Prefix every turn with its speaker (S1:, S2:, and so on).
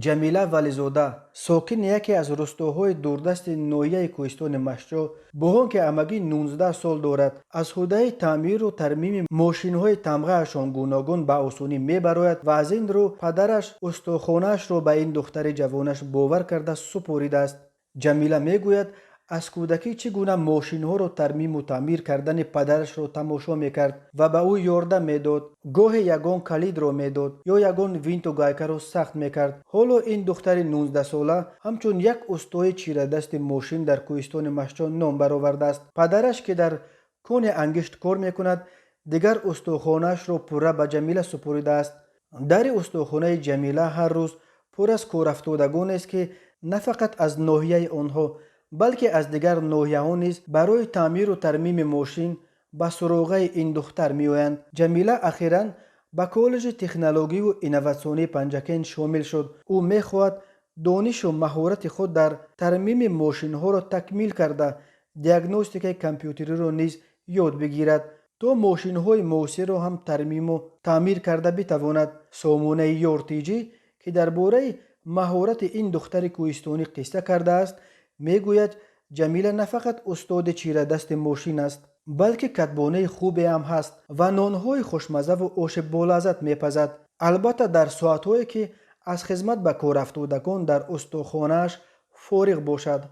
S1: جمیله ولیزاده ساکن یکی از روستاهای دوردست ناحیه کوهستان مشجع با آنکه همگی 19 سال دارد از حوزه تعمیر و ترمیم ماشین‌های تمغه‌شان گوناگون به آسانی می‌براید و از این رو پدرش استخوانش را به این دختر جوانش باور کرده سپرده است. جمیله میگوید از کودکی چگونه ماشین‌ها را ترمیم و تعمیر کردن پدرش را تماشا می‌کرد و به او یارده می‌داد. گاهی یگان کلید را می‌داد یا یگان وینت و گایکه را سخت می‌کرد. حالا این دختر 19 ساله همچون یک استاد چیره دست ماشین در کوهستان مشجع نام برآورده است. پدرش که در کون انگشت کار می‌کند دیگر استخوانش را پوره به جمیله سپرده است. در استخوانه جمیله هر روز پر از کار افتادگان است که نه فقط از ناحیه آنها بلکه از دیگر ناحیه‌ها نیز برای تعمیر و ترمیم ماشین به سراغ این دختر می‌آیند. جمیله اخیراً به کالج تکنولوژی و اینواسیونی پنجکین شامل شد. او می‌خواهد دانش و مهارت خود در ترمیم ماشین‌ها را تکمیل کرده دیاگنوستیک کامپیوتری را نیز یاد بگیرد تا ماشین‌های معاصر را هم ترمیم و تعمیر کرده بتواند. سامانه یارتیجی که درباره مهارت این دختر کوهستانی قصه کرده است میگوید جمیله نه فقط استاد چیره دست ماشین است بلکه کتبانه خوبی هم هست و نانهای خوشمزه و آش بالذت میپزد، البته در ساعتهایی که از خدمت به کار افتادگان در استخوانش فارغ باشد.